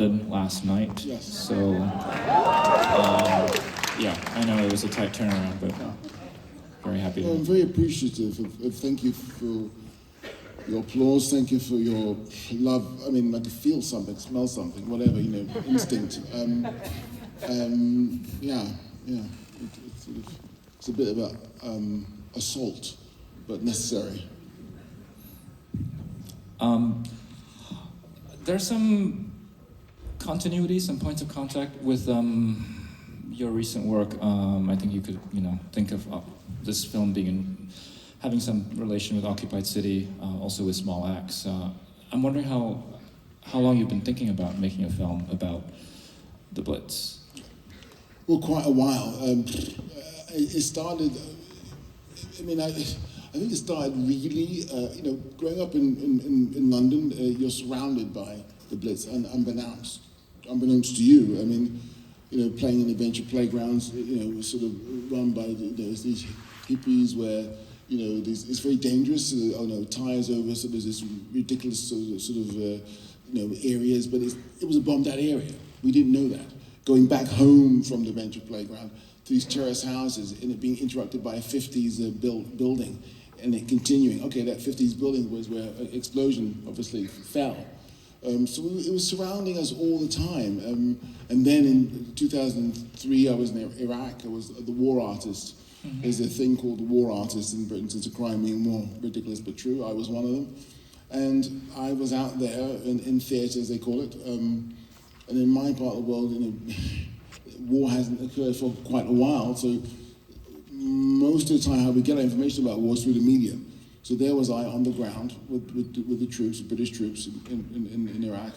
last night. Yes. So, yeah, I know it was a tight turnaround, but very happy to. I'm very appreciative of thank you for your applause, thank you for your love. I mean, I could feel something, smell something, whatever, instinct. It's a bit of a assault, but necessary. There's some continuity, some points of contact with your recent work. I think you could, think of this film having some relation with Occupied City, also with Small Axe. I'm wondering how long you've been thinking about making a film about the Blitz. Well, quite a while. It started. I think it started really. Growing up in London, you're surrounded by the Blitz, and unbeknownst to you. I mean, playing in adventure playgrounds, sort of run by these hippies where. It's very dangerous. Tires over, so there's this ridiculous sort of areas, but it was a bombed-out area. We didn't know that. Going back home from the adventure playground to these terrace houses, and it being interrupted by a 50s building, and it continuing. Okay, that 50s building was where an explosion obviously fell. So it was surrounding us all the time. And then in 2003, I was in Iraq. I was the war artist. Mm-hmm. There's a thing called the war artist in Britain. It's a crime being more ridiculous but true. I was one of them. And I was out there in theatre, as they call it. And in my part of the world, war hasn't occurred for quite a while. So most of the time, how we get our information about war is through the media. So there was I on the ground with the troops, the British troops in Iraq.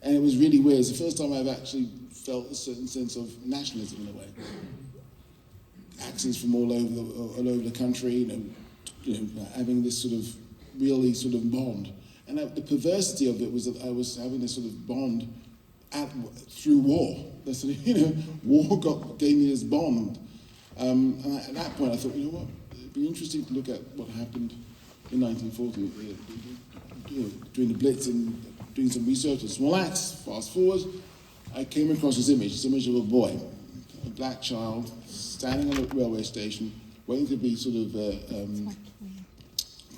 And it was really weird. It's the first time I've actually felt a certain sense of nationalism in a way. Accents from all over the country, having this sort of really sort of bond. And the perversity of it was that I was having this sort of bond through war. War gave me this bond. And at that point I thought, what, it'd be interesting to look at what happened in 1940 during the Blitz and doing some research on Small Axe. Fast forward, I came across this image of a boy, a black child, standing on a railway station, waiting to be sort of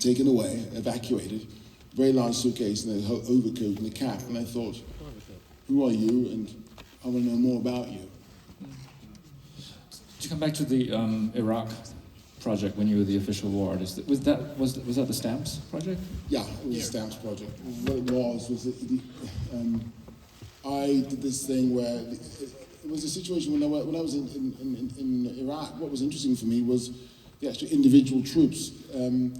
taken away, evacuated, very large suitcase and an overcoat and a cap, and I thought, who are you? And I want to know more about you. To come back to the Iraq project when you were the official war artist, was that the Stamps project? Yeah, it was a Stamps project. What it was I did this thing where it was a situation when I was in Iraq. What was interesting for me was the actual individual troops and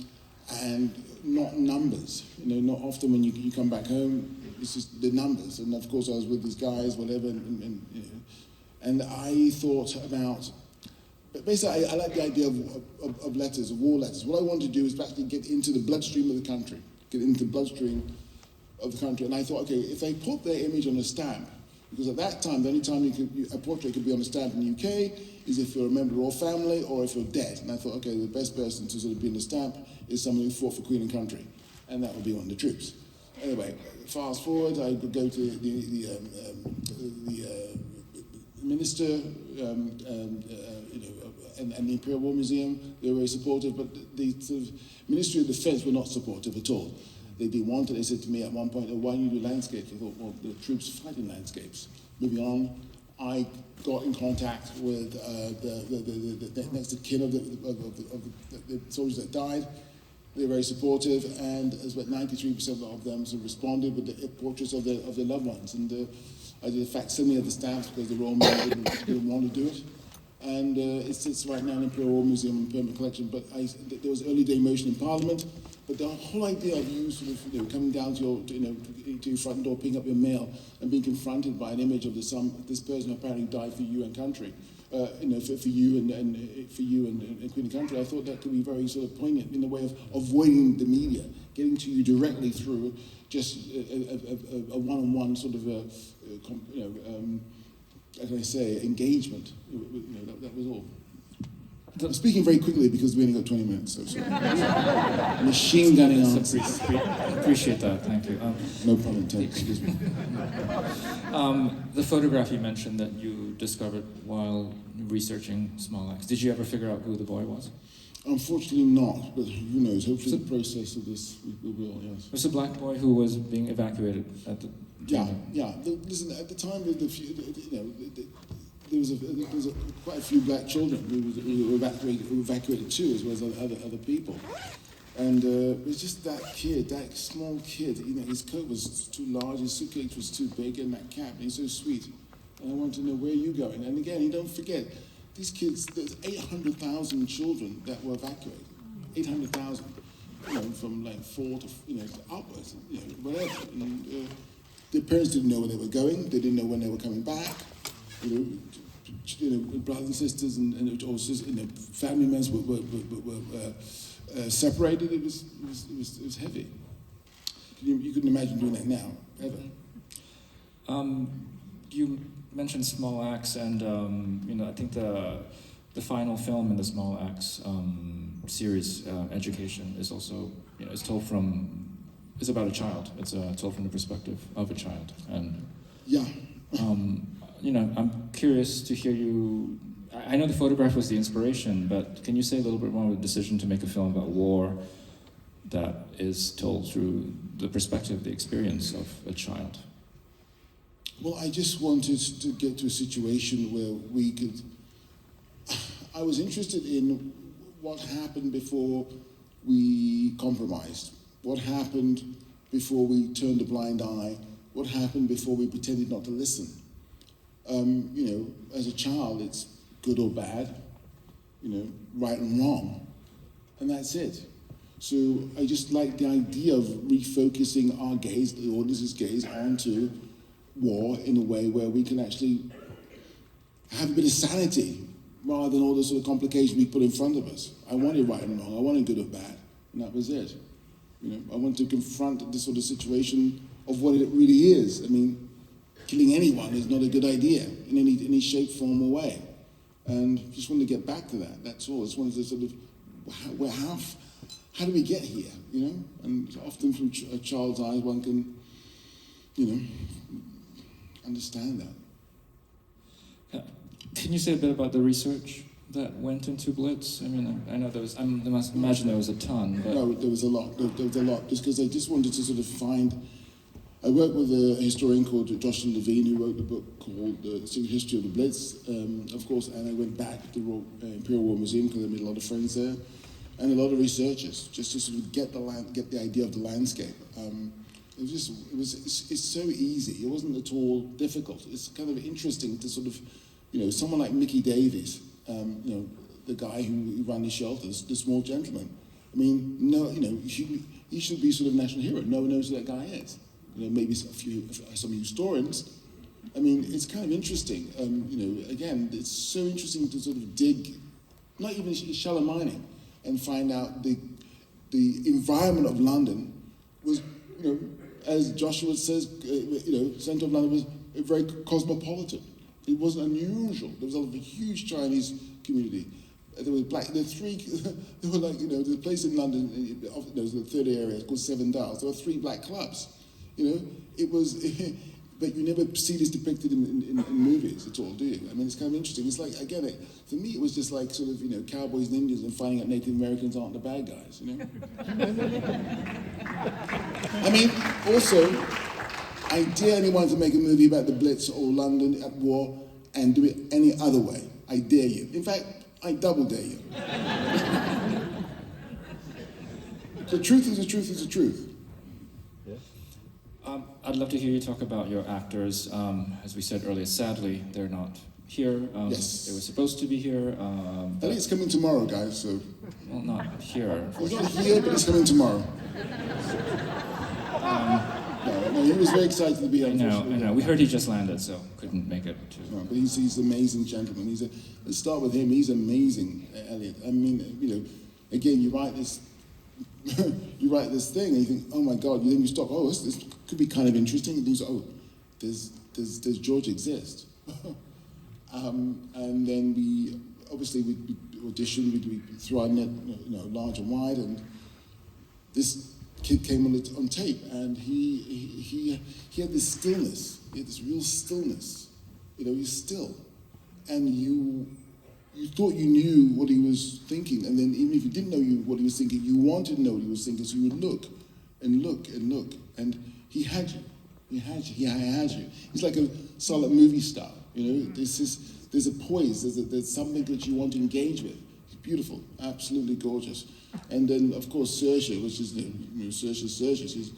not numbers. Not often when you come back home, it's just the numbers. And of course, I was with these guys, whatever, and I thought about. But basically, I like the idea of letters, of war letters. What I wanted to do is actually get into the bloodstream of the country, And I thought, okay, if I put their image on a stamp. Because at that time, the only time a portrait could be on a stamp in the UK is if you're a member of the royal family or if you're dead. And I thought, okay, the best person to sort of be on the stamp is someone who fought for Queen and country. And that would be one of the troops. Anyway, fast forward, I could go to the minister and the Imperial War Museum. They were very supportive, but the sort of Ministry of Defense were not supportive at all. They didn't want it. They said to me at one point, why don't you do landscapes? I thought, well, the troops fight in landscapes. Moving on, I got in contact with the next of kin of the soldiers that died. They were very supportive, and as about 93% of them sort of responded with the portraits of their loved ones. And I did a facsimile of the stamps because the Royal Mail didn't want to do it. And it sits right now in the Imperial War Museum in permanent collection. But there was early day motion in Parliament. But the whole idea of you sort of coming down to your front door, picking up your mail, and being confronted by an image of this person who apparently died for you and country, for you and Queen and country, I thought that could be very sort of poignant in the way of avoiding the media, getting to you directly through just a one-on-one sort of how can I say, engagement. That was all. I'm speaking very quickly because we only got 20 minutes, so sorry. Machine gunning answers. Appreciate that, thank you. No pun intended, excuse me. The photograph you mentioned that you discovered while researching Small Axe, did you ever figure out who the boy was? Unfortunately not, but who knows, hopefully the process of this, we will, yes. It was a black boy who was being evacuated at the time. Yeah. Listen, at the time, there was quite a few black children who were evacuated too, as well as other people. And it was just that small kid, his coat was too large, his suitcase was too big, and that cap, and he's so sweet. And I want to know, where are you going? And again, you don't forget, these kids, there's 800,000 children that were evacuated. 800,000, from like 4 to, upwards, whatever. And their parents didn't know where they were going, they didn't know when they were coming back. Brothers and sisters and family members were separated. It was heavy. You couldn't imagine doing that now, ever. You mentioned Small Axe, and I think the final film in the Small Axe series, Education, is also is about a child. It's told from the perspective of a child, and yeah. I'm curious to hear you. I know the photograph was the inspiration, but can you say a little bit more about the decision to make a film about war that is told through the perspective, the experience of a child? Well, I just wanted to get to a situation where we could... I was interested in what happened before we compromised, what happened before we turned a blind eye, what happened before we pretended not to listen. As a child, it's good or bad, right and wrong, and that's it. So I just like the idea of refocusing our gaze, the audience's gaze, onto war in a way where we can actually have a bit of sanity rather than all the sort of complications we put in front of us. I wanted right and wrong, I wanted good or bad, and that was it. I wanted to confront the sort of situation of what it really is. I mean, killing anyone is not a good idea in any shape, form, or way. And just wanted to get back to that, that's all. I just wanted to sort of, how do we get here, And often from a child's eyes, one can, understand that. Can you say a bit about the research that went into Blitz? I mean, I know I must imagine there was a ton, but... No, there was a lot, just because I just wanted to sort of find... I worked with a historian called Joshua Levine, who wrote a book called The Secret History of the Blitz, of course, and I went back to the Imperial War Museum because I made a lot of friends there, and a lot of researchers, just to sort of get the idea of the landscape. It's so easy. It wasn't at all difficult. It's kind of interesting to sort of, someone like Mickey Davies, the guy who ran the shelters, the small gentleman. I mean, he should be sort of national hero. No one knows who that guy is. Maybe some historians. I mean, it's kind of interesting. Again, it's so interesting to sort of dig, not even shallow mining, and find out the environment of London was, as Joshua says, centre of London was very cosmopolitan. It wasn't unusual. There was a huge Chinese community. There was black. There were like, there's a place in London. There's the third area called Seven Dials. There were 3 black clubs. It was, but you never see this depicted in movies at all, do you? I mean, it's kind of interesting. It's like, again, for me, it was just like sort of, cowboys and Indians and finding out Native Americans aren't the bad guys, I mean, also, I dare anyone to make a movie about the Blitz or London at war and do it any other way. I dare you. In fact, I double dare you. The truth is the truth is the truth. I'd love to hear you talk about your actors. As we said earlier, sadly, they're not here. Yes. They were supposed to be here. I think it's coming tomorrow, guys, so... Well, not here. It's not here, but it's coming tomorrow. No, he was very excited to be here. I know. We heard he just landed, so couldn't make it. No, but he's an amazing gentleman. Let's start with him. He's amazing, Elliott. I mean, again, you write this thing, and you think, oh my God, then you stop, this could be kind of interesting, and you say, does George exist? And then we auditioned, we threw our net, large and wide, and this kid came on tape, and he had this stillness. He had this real stillness. He's still, and you thought you knew what he was thinking, and then even if you didn't know what he was thinking, you wanted to know what he was thinking, so you would look and look and look, and he had you. He had you. He's like a solid movie star. There's a poise. There's something that you want to engage with. It's beautiful, absolutely gorgeous. And then of course Saoirse, which is Saoirse. She's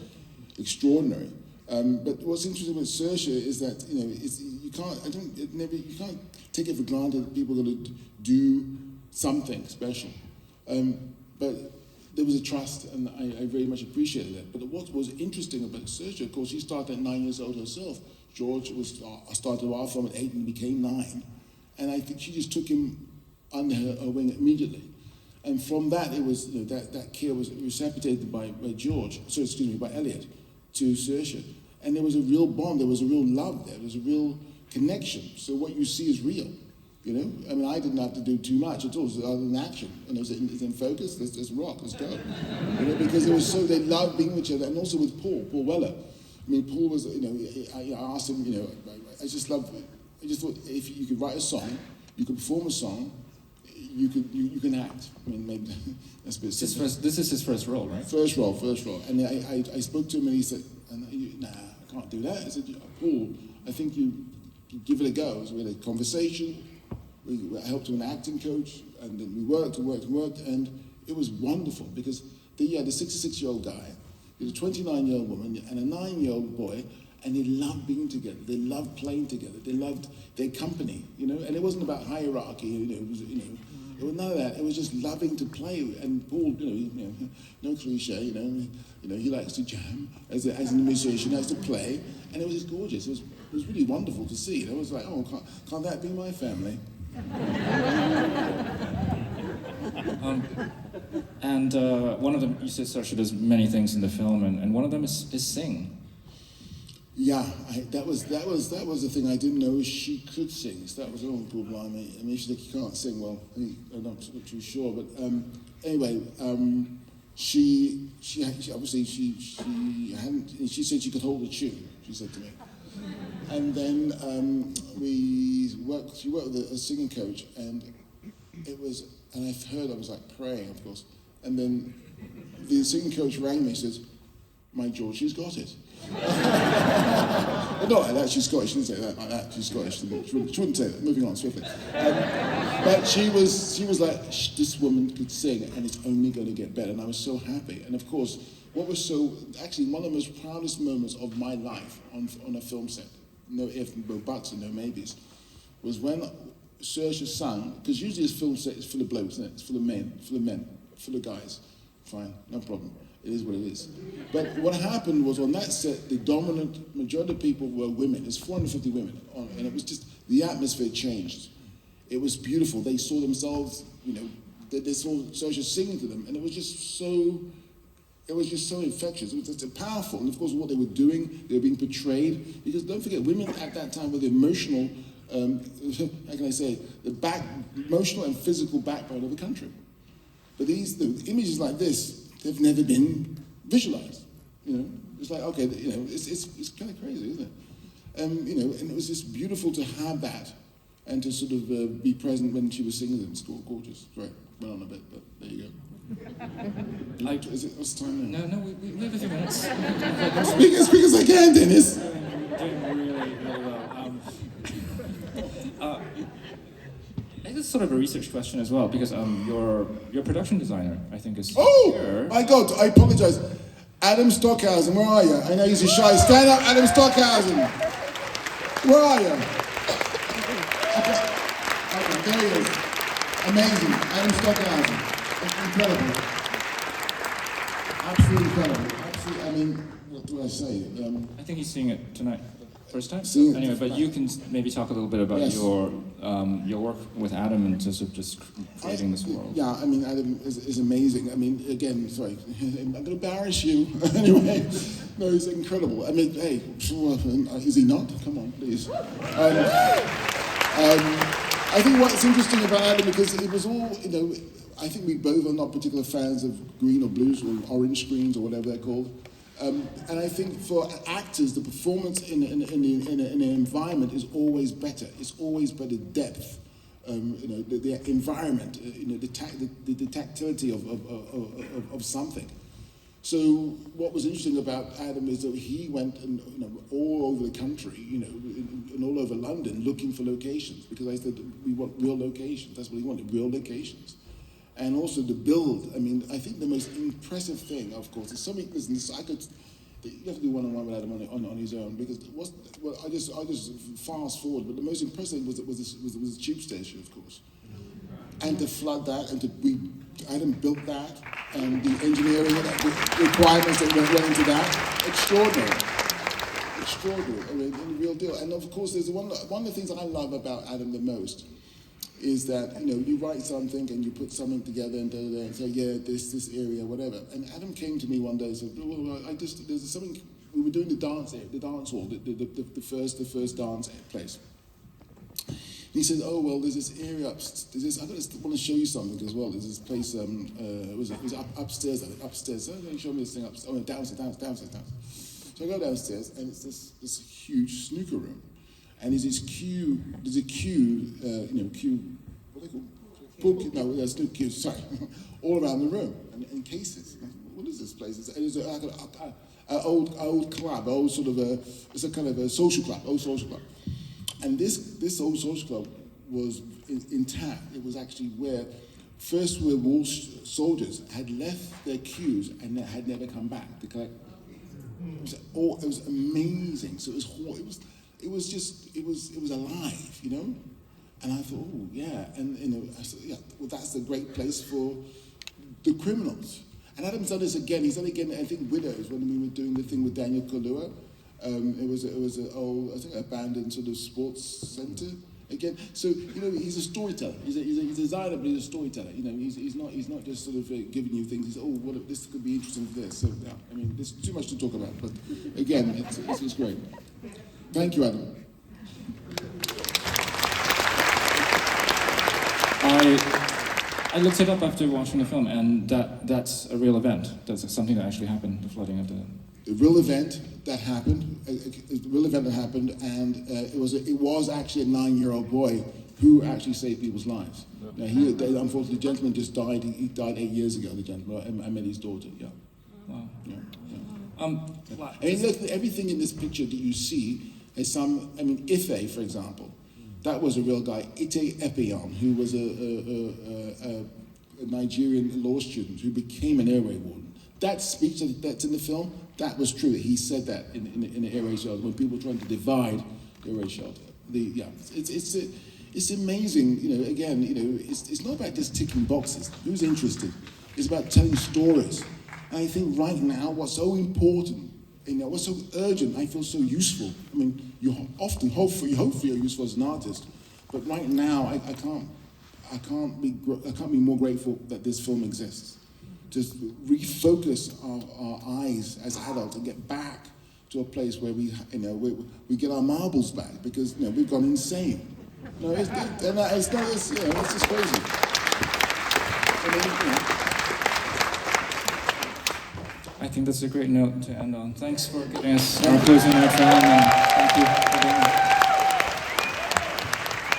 extraordinary. But what's interesting with Saoirse is that you can't take it for granted that people are going to do something special. But there was a trust, and I very much appreciated that. But what was interesting about Saoirse, of course, she started at 9 years old herself. George started our film at 8 and became 9. And I think she just took him under her wing immediately. And from that, it was that care was reciprocated by Elliott to Saoirse. And there was a real bond, there was a real love there was a real connection. So what you see is real. I didn't have to do too much at all, other than action. It's in focus, let's rock, let's go. Because they loved being with each other, and also with Paul Weller. Paul was, I asked him, I just thought if you could write a song, you could perform a song, you can act. Maybe that's a bit simple. This is his first role, right? First role. And I spoke to him and he said, nah, I can't do that. I said, Paul, I think you give it a go. So we had a conversation. I helped him an acting coach, and then we worked, and it was wonderful because you had a 66-year-old guy, you had a 29-year-old woman, and a 9-year-old boy, and they loved being together. They loved playing together. They loved their company, And it wasn't about hierarchy, It was none of that. It was just loving to play. And Paul, no cliche, he likes to jam as a musician, has to play, and it was just gorgeous. It was really wonderful to see. It was like, oh, can't that be my family? And one of them, you said Saoirse does many things in the film, and one of them is sing. Yeah, that was the thing. I didn't know she could sing. So that was all cool, blimey. She's like, you can't sing. Well, I'm not too sure, but anyway, she obviously hadn't. She said she could hold a tune. She said to me. And then she worked with a singing coach, and I was like praying, of course. And then the singing coach rang me and says, "My George, she's got it." Not like that, she's Scottish, she didn't say that like that, she's Scottish, she wouldn't say that, moving on swiftly. But she was like, this woman could sing, and it's only going to get better, and I was so happy. And of course, one of the most proudest moments of my life on a film set, no ifs, no buts, and no maybes, was when Saoirse sang, because usually this film set is full of blokes, isn't it? It's full of men, full of guys. Fine, no problem. It is what it is. But what happened was on that set, the dominant majority of people were women. There's 450 women, and it was just, the atmosphere changed. It was beautiful. They saw themselves, they saw Saoirse singing to them, and it was just so infectious. It was just powerful. And of course, what they were doing, they were being portrayed. Because don't forget, women at that time were the emotional, how can I say, the emotional and physical backbone of the country. But the images like this, they've never been visualized. It's like, okay, it's kind of crazy, isn't it? And it was just beautiful to have that and to sort of be present when she was singing them. It's gorgeous. Sorry, went on a bit, but there you go. What's the time now? No, we have a few minutes. Speak as I can, Dennis. Doing really, really well. I think it's sort of a research question as well, because your production designer, I think, is here. My God, I apologize. Adam Stockhausen, where are you? I know he's a shy. Stand up, Adam Stockhausen. Where are you? Okay, there he is. Amazing, Adam Stockhausen. Incredible. Absolutely incredible. Absolutely, what do I say? I think he's seeing it tonight. First time? Anyway, but you can maybe talk a little bit about your work with Adam in terms of just creating this world. Yeah, Adam is amazing. Again, sorry, I'm going to embarrass you. Anyway, no, he's incredible. Hey, is he not? Come on, please. I think what's interesting about Adam, because it was all, you know, I think we both are not particular fans of green or blues or orange screens or whatever they're called. And I think for actors, the performance in an environment is always better. It's always better depth. You know, the environment, you know, the tactility of something. So what was interesting about Adam is that he went and, you know, all over the country, you know, and all over London looking for locations, because I said we want real locations. That's what he wanted, real locations. And also the build. I mean, I think the most impressive thing, of course, is something. Listen, you have to do one-on-one with Adam on his own, because I just fast forward. But the most impressive was the tube station, of course, and to flood that, and Adam built that, and the engineering and the requirements that went into that, extraordinary. I mean, the real deal. And of course, there's one of the things I love about Adam the most is that, you know, you write something and you put something together and say, yeah, this area, whatever. And Adam came to me one day and said, well, there's something, we were doing the dance hall, the first dance place. And he said, oh, well, there's this area I want to show you something as well. There's this place, it was upstairs, I think, upstairs. So he showed me this thing upstairs, downstairs. So I go downstairs, and it's this huge snooker room. And there's a queue, what are they called? No, there's no queue, sorry, all around the room, and in cases. What is this place? It's like an old club, it's a kind of a social club, old social club. And this old social club was intact. It was actually where First World War soldiers had left their queues and had never come back to collect. It was amazing. So it was alive, you know? And I thought, oh, yeah. And, you know, I said, yeah, well, that's a great place for the criminals. And Adam's done this again. He's done it again, I think, Widows, when we were doing the thing with Daniel Kaluuya. It was an old, I think, abandoned sort of sports center again. So, you know, he's a storyteller. He's a designer, but he's a storyteller. You know, he's not just sort of giving you things. He's, this could be interesting for this. So, yeah, I mean, there's too much to talk about. But, again, it's great. Thank you, Adam. I looked it up after watching the film, and that's a real event. That's something that actually happened, the flooding of the... A real event that happened, and it was actually a 9-year-old boy who actually saved people's lives. Now, unfortunately, the gentleman just died. He died 8 years ago, the gentleman. I met his daughter, yeah. Wow. Yeah. I mean, look, everything in this picture that you see is Ife, for example, that was a real guy. Ite Epion, who was a Nigerian law student who became an airway warden. That speech that's in the film, that was true. He said that in the airway shelter when people were trying to divide the airway shelter. It's amazing. You know, again, you know, it's not about just ticking boxes. Who's interested? It's about telling stories. And I think right now, what's so important, you know, what's so urgent, I feel so useful. I mean, you often hopefully you're useful as an artist, but right now I can't be more grateful that this film exists. Just refocus our eyes as adults and get back to a place where we get our marbles back, because, you know, we've gone insane. No, it's just crazy. I mean, you know. I think that's a great note to end on. Thanks for giving us our closing night film, and thank you for being here.